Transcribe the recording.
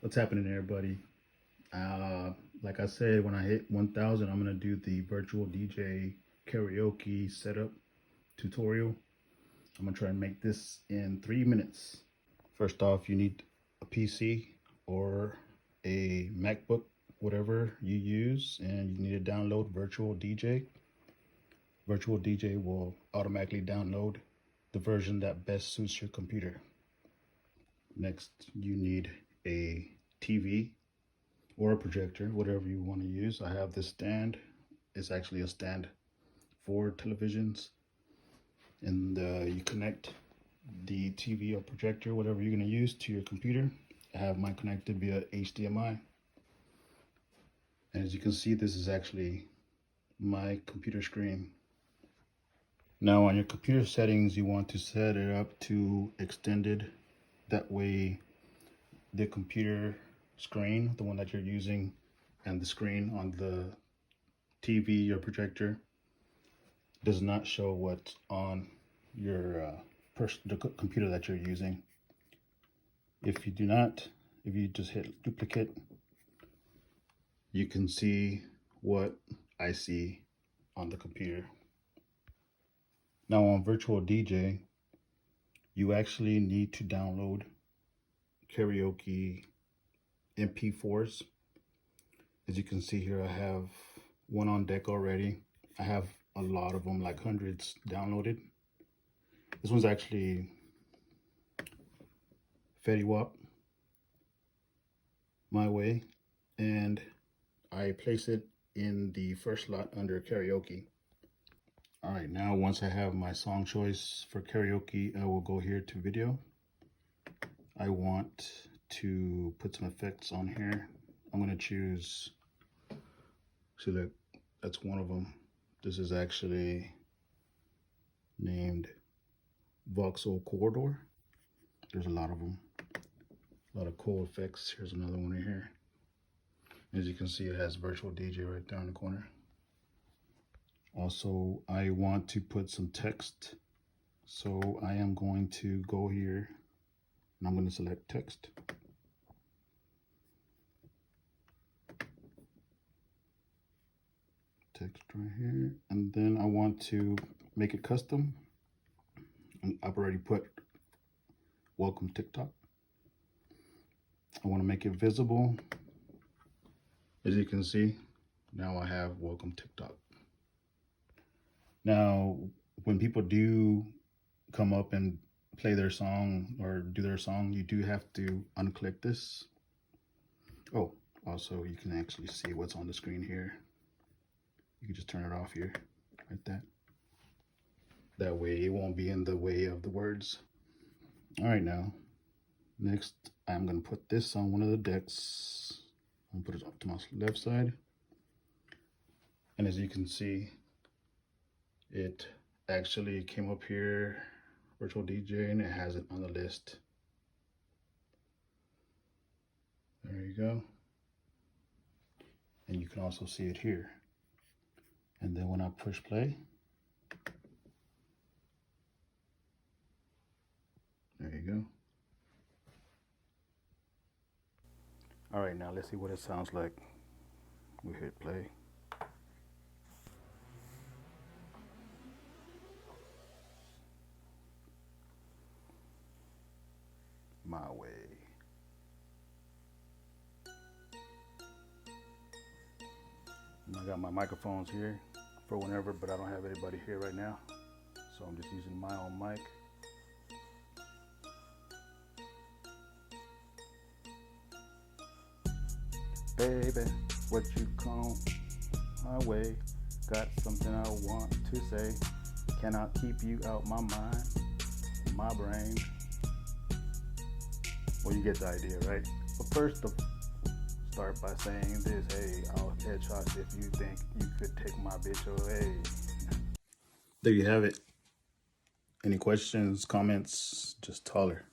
What's happening, everybody? Like I said, when I hit 1,000, I'm gonna do the virtual DJ karaoke setup tutorial. I'm gonna try and make this in 3 minutes. First off, you need a PC or a MacBook, whatever you use, and you need to download Virtual DJ. Virtual DJ will automatically download the version that best suits your computer. Next, you need a TV or a projector, whatever you want to use. I have this stand. It's actually a stand for televisions, and you connect the TV or projector, whatever you're going to use, to your computer. I have mine connected via HDMI. And as you can see, this is actually my computer screen. Now on your computer settings, you want to set it up to extended. That way the computer screen, the one that you're using, and the screen on the TV or projector does not show what's on your the computer that you're using. If you just hit duplicate, you can see what I see on the computer. Now on Virtual DJ, you actually need to download karaoke MP4s. As you can see here, I have one on deck already. I have a lot of them, like hundreds downloaded. This one's actually Fetty Wap, My Way, and I place it in the first slot under karaoke. All right, now once I have my song choice for karaoke, I will go here to video. I want to put some effects on here. I'm gonna choose, see that that's one of them. This is actually named Voxel Corridor. There's a lot of them, a lot of cool effects. Here's another one right here. As you can see, it has Virtual DJ right there in the corner. Also, I want to put some text. So I am going to go here and I'm going to select text. Text right here. And then I want to make it custom. I've already put welcome TikTok. I want to make it visible. As you can see, now I have welcome TikTok. Now, when people do come up and play their song or do their song, you do have to unclick this. Oh, also you can actually see what's on the screen here. You can just turn it off here, like that. That way it won't be in the way of the words. All right, now, next I'm gonna put this on one of the decks. I'm gonna put it up to my left side. And as you can see, it actually came up here, Virtual DJ, and it has it on the list. There you go. And you can also see it here. And then when I push play, there you go. All right, now let's see what it sounds like. We hit play. My Way. And I got my microphones here for whenever, but I don't have anybody here right now, so I'm just using my own mic. Baby, what you call my way? Got something I want to say. Cannot keep you out my mind, my brain. Well, you get the idea, right? But first, start by saying this: hey, I'll headshot if you think you could take my bitch away. There you have it. Any questions, comments, just holler.